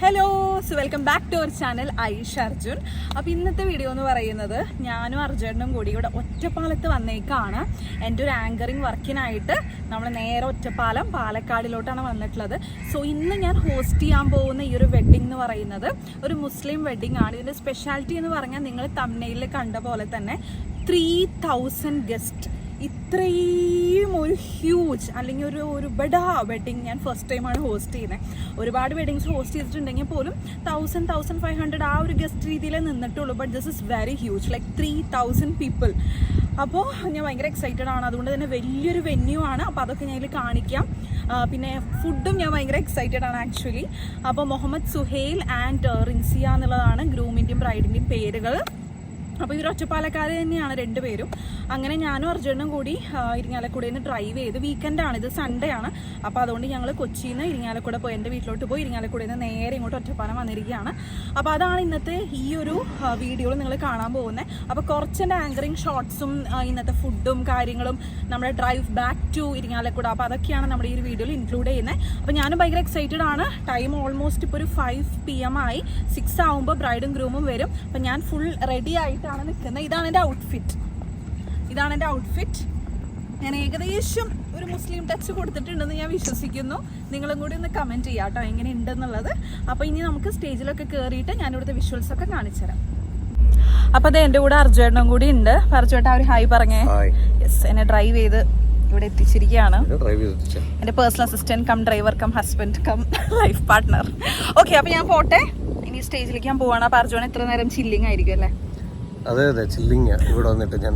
Hello, welcome back to our channel Aisha Arjun. അപ്പോൾ ഇന്നത്തെ video എന്ന് പറയുന്നത് ഞാനും അർജുനും കൂടി ഇവിടെ ഒറ്റപ്പാലത്ത് വന്നേക്കാണ്. എൻ്റെ ഒരു ആങ്കറിങ് വർക്കിനായിട്ട് നമ്മൾ നേരെ ഒറ്റപ്പാലം പാലക്കാടിലോട്ടാണ് വന്നിട്ടുള്ളത്. സോ ഇന്ന് ഞാൻ ഹോസ്റ്റ് ചെയ്യാൻ പോകുന്ന ഈ ഒരു വെഡ്ഡിംഗ് എന്ന് പറയുന്നത് ഒരു മുസ്ലിം വെഡ്ഡിംഗ് ആണ്. ഇതിൻ്റെ സ്പെഷ്യാലിറ്റി എന്ന് പറഞ്ഞാൽ നിങ്ങൾ തംബ്നെയിലിൽ കണ്ട പോലെ തന്നെ 3000 ഗസ്റ്റ്. ഇത്രയും ഒരു ഹ്യൂജ് അല്ലെങ്കിൽ ഒരു ബഡാ വെഡ്ഡിങ് ഞാൻ ഫസ്റ്റ് ടൈമാണ് ഹോസ്റ്റ് ചെയ്യുന്നത്. ഒരുപാട് വെഡ്ഡിങ്സ് ഹോസ്റ്റ് ചെയ്തിട്ടുണ്ടെങ്കിൽ പോലും 1000-1500 ആ ഒരു ഗസ്റ്റ് രീതിയിലേ നിന്നിട്ടുള്ളൂ. But this is very huge, like 3000 people. അപ്പോൾ ഞാൻ ഭയങ്കര എക്സൈറ്റഡ് ആണ്. അതുകൊണ്ട് തന്നെ വലിയൊരു വെന്യൂ ആണ്. അപ്പോൾ അതൊക്കെ ഞാൻ ഇതിൽ കാണിക്കാം. പിന്നെ ഫുഡും ഞാൻ ഭയങ്കര എക്സൈറ്റഡ് ആണ് ആക്ച്വലി. അപ്പോൾ മുഹമ്മദ് സുഹൈൽ ആൻഡ് റിൻസിയ എന്നുള്ളതാണ് ഗ്രൂമിൻ്റെയും ബ്രൈഡിൻ്റെയും പേരുകൾ. അപ്പോൾ ഇവർ ഒറ്റപ്പാലക്കാർ തന്നെയാണ് രണ്ടുപേരും. അങ്ങനെ ഞാനും അർജുനും കൂടി ഇരിങ്ങാലക്കുടയിൽ നിന്ന് ഡ്രൈവ് ചെയ്ത്, വീക്കെൻഡാണ്, ഇത് സൺഡേ ആണ്. അപ്പോൾ അതുകൊണ്ട് ഞങ്ങൾ കൊച്ചിയിൽ നിന്ന് ഇരിങ്ങാലക്കുട പോയി എൻ്റെ വീട്ടിലോട്ട് പോയി ഇരിങ്ങാലക്കുടയിൽ നിന്ന് നേരെ ഇങ്ങോട്ട് ഒറ്റപ്പാലം വന്നിരിക്കുകയാണ്. അപ്പോൾ അതാണ് ഇന്നത്തെ ഈ ഒരു വീഡിയോയിൽ നിങ്ങൾ കാണാൻ പോകുന്നത്. അപ്പോൾ കുറച്ച് എൻ്റെ ആങ്കറിങ് ഷോർട്സും ഇന്നത്തെ ഫുഡും കാര്യങ്ങളും നമ്മുടെ ഡ്രൈവ് ബാക്ക് ടു ഇരിങ്ങാലക്കുട, അപ്പോൾ അതൊക്കെയാണ് നമ്മുടെ ഈ ഒരു വീഡിയോയിൽ ഇൻക്ലൂഡ് ചെയ്യുന്നത്. അപ്പോൾ ഞാനും ഭയങ്കര എക്സൈറ്റഡ് ആണ്. ടൈം ഓൾമോസ്റ്റ് ഇപ്പോൾ ഒരു 5 PM ആയി. 6 ആകുമ്പോൾ ബ്രൈഡും ഗ്രൂമും വരും. അപ്പോൾ ഞാൻ ഫുൾ റെഡി ആയിട്ടാണ് നിൽക്കുന്നത്. ഇതാണ് എൻ്റെ ഔട്ട്ഫിറ്റ്. ഞാൻ ഏകദേശം ഒരു മുസ്ലിം ടച്ച് കൊടുത്തിട്ടുണ്ടെന്ന് ഞാൻ വിശ്വസിക്കുന്നു. നിങ്ങളും കൂടി ഒന്ന് കമൻറ്റ് ചെയ്യാം കേട്ടോ എങ്ങനെ ഉണ്ടെന്നുള്ളത്. അപ്പോൾ ഇനി നമുക്ക് സ്റ്റേജിലൊക്കെ കയറിയിട്ട് ഞാനിവിടുത്തെ വിഷ്വൽസൊക്കെ കാണിച്ചു തരാം. അപ്പോൾ അത് എൻ്റെ കൂടെ അർജുനും കൂടി ഉണ്ട്. അർജുട്ടാ ഒരു ഹായ് പറഞ്ഞേ. യെസ്, എന്നെ ഡ്രൈവ് ചെയ്ത് ഇവിടെ എത്തിച്ചിരിക്കുകയാണ്. എൻ്റെ personal assistant cum driver cum husband cum life partner. Okay, അപ്പോൾ ഞാൻ പോട്ടെ. ഇനി സ്റ്റേജിലേക്ക് ഞാൻ പോവാണ്. അപ്പോൾ അർജുന ഇത്ര നേരം ചില്ലിങ് ആയിരിക്കും അല്ലേ? അതെ, ചില്ലിങ്. ഇവിടെ വന്നിട്ട് ഞാൻ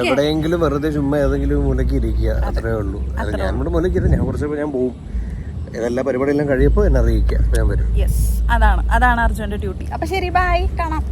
എവിടെയെങ്കിലും വെറുതെ ചുമ്മാ ഏതെങ്കിലും മൂലക്ക് ഇരിക്കുക, അത്രേ ഉള്ളൂ. ഞാൻ ഇവിടെ മൂലക്കില്ല, ഞാൻ കുറച്ചപ്പോൾ ഞാൻ പോവും. എല്ലാ പരിപാടിയെല്ലാം കഴിയപ്പോൾ എന്നെ അറിയിക്കുക, ഞാൻ വരും. യെസ്, അതാണ് അർജുൻ്റെ ഡ്യൂട്ടി. അപ്പോൾ ശരി, ബൈ, കാണാം.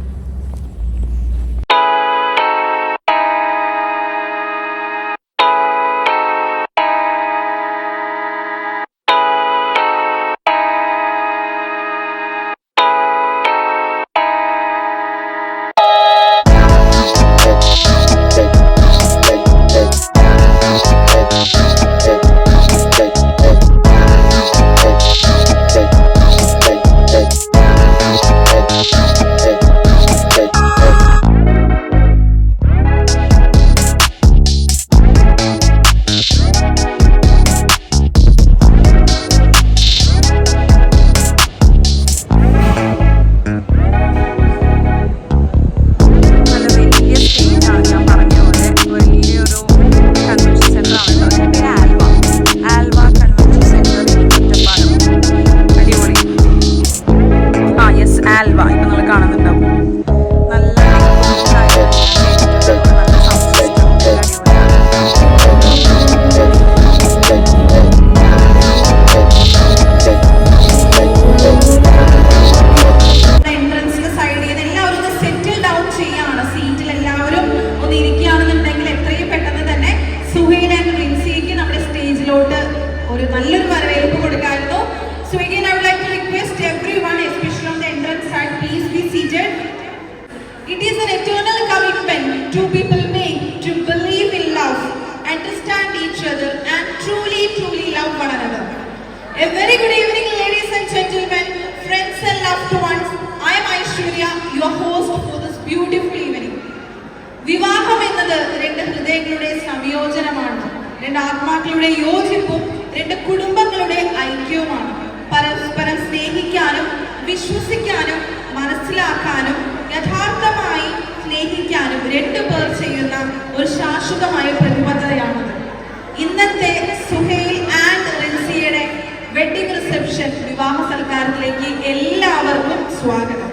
It is an eternal commitment two people make to believe in love, understand each other and truly love one another. A very good evening ladies and gentlemen, friends and loved ones. I am Aishwarya, your host for this beautiful evening. വിവാഹം എന്നത് രണ്ട് ഹൃദയങ്ങളുടെ സംയോജനമാണ്, രണ്ട് ആത്മാക്കളുടെ യോജിപ്പും രണ്ട് കുടുംബങ്ങളുടെ ഐക്യവുമാണ്. പരസ്പരം സ്നേഹിക്കാനും വിശ്വസിക്കാനും മനസ്സിലാക്കാനും യഥാർത്ഥമായി സ്നേഹിക്കാനും രണ്ടുപേർ ചെയ്യുന്ന ഒരു ശാശ്വതമായ പ്രതിബദ്ധതയാണത്. ഇന്നത്തെ സുഹൈൽ ആൻഡ് റിൻസിയുടെ വെഡിങ് റിസപ്ഷൻ വിവാഹ സൽക്കാരത്തിലേക്ക് എല്ലാവർക്കും സ്വാഗതം.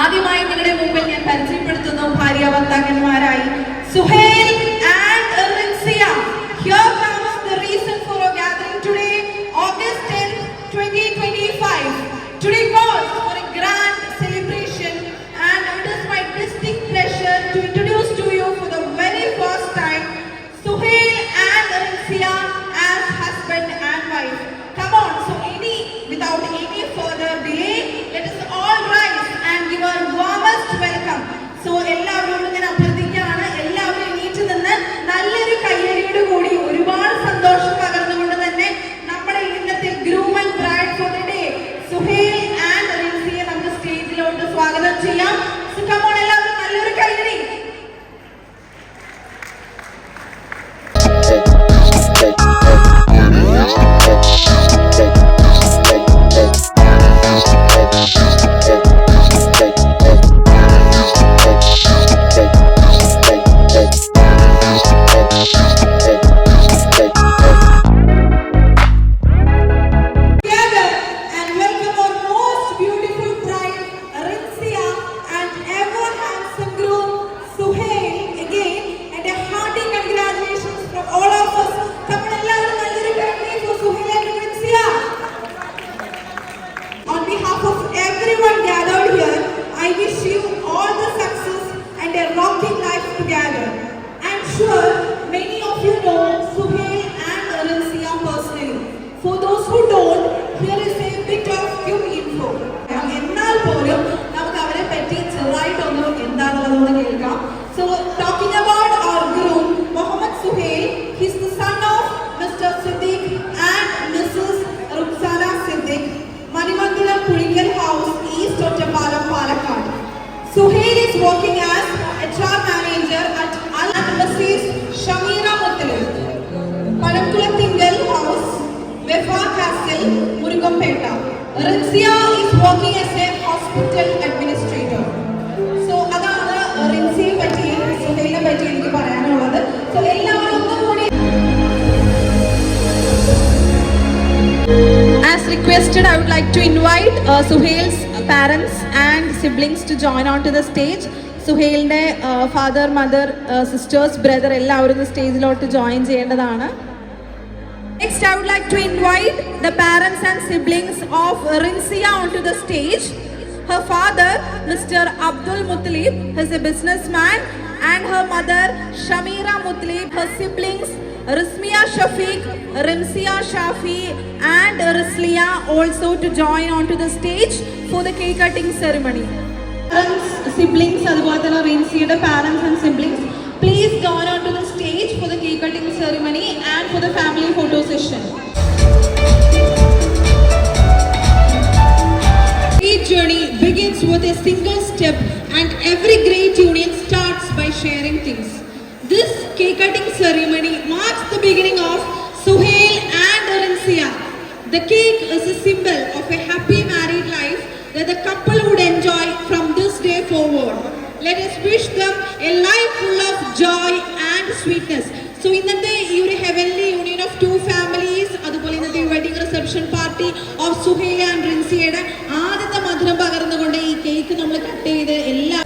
ആദ്യമായി നിങ്ങളുടെ മുമ്പിൽ ഞാൻ പരിചയപ്പെടുത്തുന്നു ഭാര്യ ഭർത്താക്കന്മാരായി Suhail and Rinsiya. Here comes the reason for our gathering today, August 10th, 2025. Today calls for a grand celebration and it is my distinct pleasure to introduce to you for the very first time Suhail and Rinsia as husband and wife. Come on, so without any further delay, let us all rise and give our warmest welcome. So എല്ലാവരോടും ഞാൻ അഭ്യർത്ഥിക്കുകയാണ്, എല്ലാവരും എണീറ്റ് നിന്ന് നല്ലൊരു കയ്യടിയോട് കൂടി ഒരുപാട് സന്തോഷം പകർന്നുകൊണ്ട് തന്നെ നമ്മുടെ ഇന്നത്തെ groom and bride for the day Suhail behalf of everyone gathered here, I wish you all the success and a rocking life together. I'm sure many of you know Suhail and Rinsia personally. For those who don't, here is a bit of few info. എന്നാൽ പോലും നമുക്ക് അവരെ പറ്റി ചെറുതായിട്ടൊന്നും എന്താണെന്നുള്ളത് കേൾക്കാം. So talking about our groom, Muhammad Suhail, he's the son of Mr. Siddiq and Mrs. Ruxana Siddiq, Manimangalam Pulikal House, East Ottapalam, Palakkad. Suhail is working as HR manager at Mrs. Shamira Muttalib, Palamkulathingal House, Vefa Castle, Murugampeta. Rinsia is working as a hospital administrator. So അതാണ് റിൻസിയെ പറ്റിയും സുഹൈലിനെ പറ്റിയും എനിക്ക് പറയാനുള്ളത്. So എല്ലാവരും ഒന്നുകൂടി as requested, I would like to invite Suhail's parents and siblings to join onto the stage. സുഹൈലിന്റെ father, mother, sisters, brother എല്ലാവരും സ്റ്റേജിലോട്ട് join ചെയ്യേണ്ടതാണ്. Next, I would like to invite the parents and siblings of Rinsia onto the stage. Her father, Mr. Abdul Muttalib, is a businessman, and her mother, Shamira Muttalib, her siblings, Rizmia Shafiq, Rimsia Shafi, and Rizlia also to join onto the stage for the cake cutting ceremony. Parents, siblings, അതുപോലെ തന്നെ റിൻസിയുടെ parents and siblings, please join onto the stage for the cake cutting ceremony and for the family photo session. Each journey begins with a single step, and every great union starts by sharing things. This cake cutting ceremony marks the beginning of Suhail and Rinsia. The cake is a symbol of a happy married life that the couple would enjoy from this day forward. Let us wish them a life full of joy and sweetness. So ഇന്നത്തെ ഈ ഒരു heavenly union of two families, അതുപോലെ ഇന്നത്തെ wedding reception party of Suhail and Rinsiയുടെ ആദ്യത്തെ മധുരം പകർന്നുകൊണ്ട് ഈ cake നമ്മൾ cut ചെയ്ത് എല്ലാ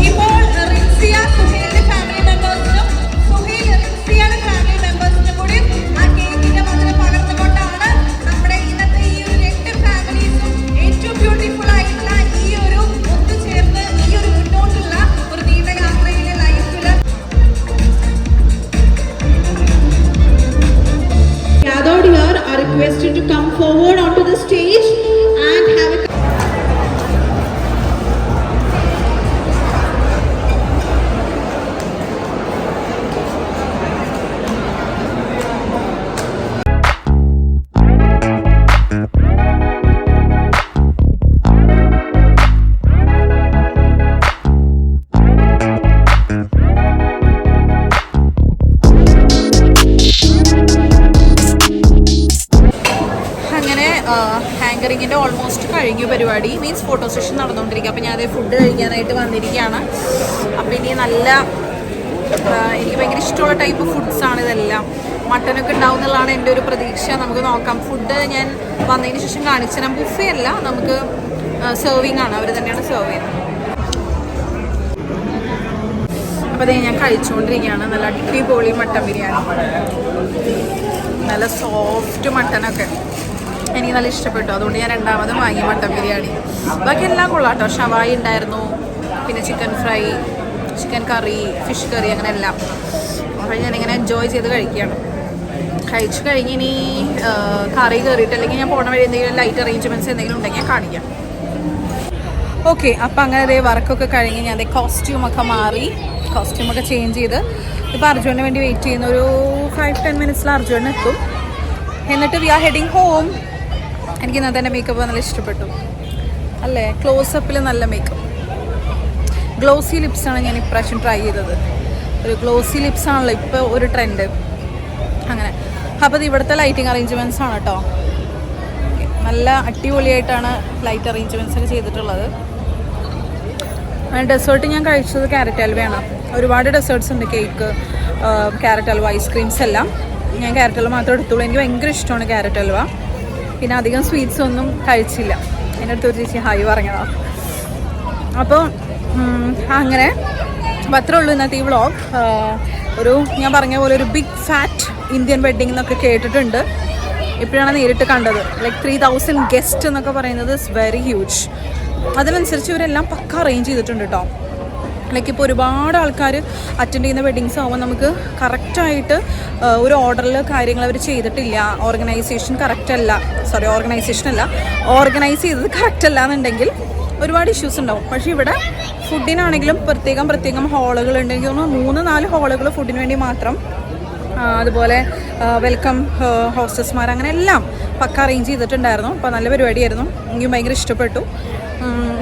ഇപ്പോൾ റിൻസിയ സുഹൈലിന്റെ ഫാമിലി മെമ്പേഴ്സിനും സുഹൈൽ റിൻസിയയുടെ ഫാമിലി മെമ്പേഴ്സിനും കൂടി ആ കേക്കിന്റെ മധുരം പകർന്നുകൊണ്ടാണ് നമ്മുടെ ഇന്നത്തെ ഈ ഒരു രണ്ട് ഫാമിലീസും ഏറ്റവും ബ്യൂട്ടിഫുൾ ആയിട്ടുള്ള ഈ ഒരു ഒത്തുചേർന്ന് ഈ ഒരു മുന്നോട്ടുള്ള ഒരു നീണ്ട യാത്രയിലെ ലൈഫിൽ gathered here are requested to come forward onto the stage and have a ഹാങ്കറിങ്ങിൻ്റെ ഓൾമോസ്റ്റ് കഴിഞ്ഞു പരിപാടി. മീൻസ് ഫോട്ടോ സെഷൻ നടന്നുകൊണ്ടിരിക്കുക. അപ്പോൾ ഞാൻ അതേ ഫുഡ് കഴിക്കാനായിട്ട് വന്നിരിക്കുകയാണ്. അപ്പോൾ ഇനി നല്ല എനിക്ക് ഭയങ്കര ഇഷ്ടമുള്ള ടൈപ്പ് ഫുഡ്സാണ് ഇതെല്ലാം. മട്ടനൊക്കെ ഉണ്ടാവും എന്നുള്ളതാണ് എൻ്റെ ഒരു പ്രതീക്ഷ. നമുക്ക് നോക്കാം. ഫുഡ് ഞാൻ വന്നതിന് ശേഷം കാണിച്ചു തരാം. ബുഫേ അല്ല, നമുക്ക് സെർവിങ് ആണ്. അവർ തന്നെയാണ് സെർവ് ചെയ്യുന്നത്. അപ്പോൾ അതേ ഞാൻ കഴിച്ചുകൊണ്ടിരിക്കുകയാണ്. നല്ല അടിപൊളി മട്ടൻ ബിരിയാണി, നല്ല സോഫ്റ്റ് മട്ടനൊക്കെ എനിക്ക് നല്ല ഇഷ്ടപ്പെട്ടു. അതുകൊണ്ട് ഞാൻ രണ്ടാമതും വാങ്ങി മട്ടൻ ബിരിയാണി. ബാക്കി എല്ലാം കൊള്ളാം കേട്ടോ. ഷവായി ഉണ്ടായിരുന്നു, പിന്നെ ചിക്കൻ ഫ്രൈ, ചിക്കൻ കറി, ഫിഷ് കറി, അങ്ങനെ എല്ലാം. അപ്പോൾ ഞാനിങ്ങനെ എൻജോയ് ചെയ്ത് കഴിക്കുകയാണ്. കഴിച്ചു കഴിഞ്ഞ് ഇനി കറി കയറിയിട്ട് അല്ലെങ്കിൽ ഞാൻ പോണ വഴി എന്തെങ്കിലും ലൈറ്റ് അറേഞ്ച്മെൻറ്റ്സ് എന്തെങ്കിലും ഉണ്ടെങ്കിൽ ഞാൻ കാണിക്കാം. ഓക്കെ, അപ്പോൾ അങ്ങനെ അതേ വർക്കൊക്കെ കഴിഞ്ഞ് ഞാൻ അതേ കോസ്റ്റ്യൂമൊക്കെ മാറി, കോസ്റ്റ്യൂമൊക്കെ ചേഞ്ച് ചെയ്ത് ഇപ്പോൾ അർജുനന് വേണ്ടി വെയിറ്റ് ചെയ്യുന്ന ഒരു 5-10 മിനിറ്റ്സിൽ അർജുനൻ എത്തും. എന്നിട്ട് വി ആർ ഹെഡിങ് ഹോം. എനിക്ക് ഇന്നത്തെ എൻ്റെ മേക്കപ്പ് നല്ല ഇഷ്ടപ്പെട്ടു അല്ലേ? ക്ലോസപ്പിൽ നല്ല മേക്കപ്പ്. ഗ്ലോസി ലിപ്സാണ് ഞാൻ ഇപ്രാവശ്യം ട്രൈ ചെയ്തത്. ഒരു ഗ്ലോസി ലിപ്സാണല്ലോ ഇപ്പോൾ ഒരു ട്രെൻഡ്. അങ്ങനെ അപ്പോൾ ഇത് ഇവിടുത്തെ ലൈറ്റിംഗ് അറേഞ്ച്മെൻറ്റ്സ് ആണ് കേട്ടോ. നല്ല അടിപൊളിയായിട്ടാണ് ലൈറ്റ് അറേഞ്ച്മെൻറ്റ്സ് ഒക്കെ ചെയ്തിട്ടുള്ളത്. ഡെസേർട്ട് ഞാൻ കഴിച്ചത് ക്യാരറ്റ് ഹൽവയാണ്. ഒരുപാട് ഡെസേർട്ട്സ് ഉണ്ട്, കേക്ക്, ക്യാരറ്റ് ഹൽവ, ഐസ്ക്രീംസ് എല്ലാം. ഞാൻ ക്യാരറ്റ് ഹൽവ മാത്രമേ എടുത്തുള്ളൂ. എനിക്ക് ഭയങ്കര ഇഷ്ടമാണ് ക്യാരറ്റ് ഹൽവ. പിന്നെ അധികം സ്വീറ്റ്സ് ഒന്നും കഴിച്ചില്ല. എൻ്റെ അടുത്ത് ഒരു ചേച്ചി ഹായ് പറഞ്ഞതാണ്. അപ്പോൾ അങ്ങനെ അപ്പോൾ അത്രേ ഉള്ളൂ ഇന്നത്തെ ഈ വ്ളോഗ്. ഒരു ഞാൻ പറഞ്ഞ പോലെ ഒരു ബിഗ് ഫാറ്റ് ഇന്ത്യൻ വെഡ്ഡിംഗ് എന്നൊക്കെ കേട്ടിട്ടുണ്ട്. ഇപ്പോഴാണ് നേരിട്ട് കണ്ടത്. ലൈക്ക് 3000 ഗസ്റ്റ് എന്നൊക്കെ പറയുന്നത് ഇസ് വെരി ഹ്യൂജ്. അതിനനുസരിച്ച് ഇവരെല്ലാം പക്ക അറേഞ്ച് ചെയ്തിട്ടുണ്ട് കേട്ടോ. ലൈക്ക് ഇപ്പോൾ ഒരുപാട് ആൾക്കാർ അറ്റൻഡ് ചെയ്യുന്ന വെഡിങ്സ് ആകുമ്പോൾ നമുക്ക് കറക്റ്റായിട്ട് ഒരു ഓർഡറിൽ കാര്യങ്ങൾ അവർ ചെയ്തിട്ടില്ല, ഓർഗനൈസേഷൻ ഓർഗനൈസ് ചെയ്തത് കറക്റ്റ് അല്ല എന്നുണ്ടെങ്കിൽ ഒരുപാട് ഇഷ്യൂസ് ഉണ്ടാവും. പക്ഷേ ഇവിടെ ഫുഡിനാണെങ്കിലും പ്രത്യേകം ഹാളുകൾ ഉണ്ടെങ്കിൽ 3-4 ഹാളുകൾ ഫുഡിന് വേണ്ടി മാത്രം. അതുപോലെ വെൽക്കം ഹോസ്റ്റസ്മാർ അങ്ങനെ എല്ലാം പക്ക അറേഞ്ച് ചെയ്തിട്ടുണ്ടായിരുന്നു. അപ്പോൾ നല്ല പരിപാടിയായിരുന്നു. എനിക്ക് ഭയങ്കര ഇഷ്ടപ്പെട്ടു.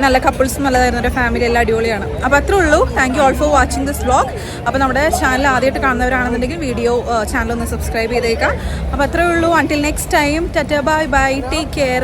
നല്ല കപ്പിൾസും നല്ലതായിരുന്നു, ഒരു ഫാമിലി എല്ലാം അടിപൊളിയാണ്. അപ്പോൾ അത്രേ ഉള്ളൂ. Thank you all for watching this vlog. അപ്പോൾ നമ്മുടെ ചാനൽ ആദ്യമായിട്ട് കാണുന്നവരാണെന്നുണ്ടെങ്കിൽ ചാനൽ ഒന്ന് സബ്സ്ക്രൈബ് ചെയ്തേക്കാം. അപ്പോൾ അത്രേ ഉള്ളൂ. Until next time, tata bye bye, take care.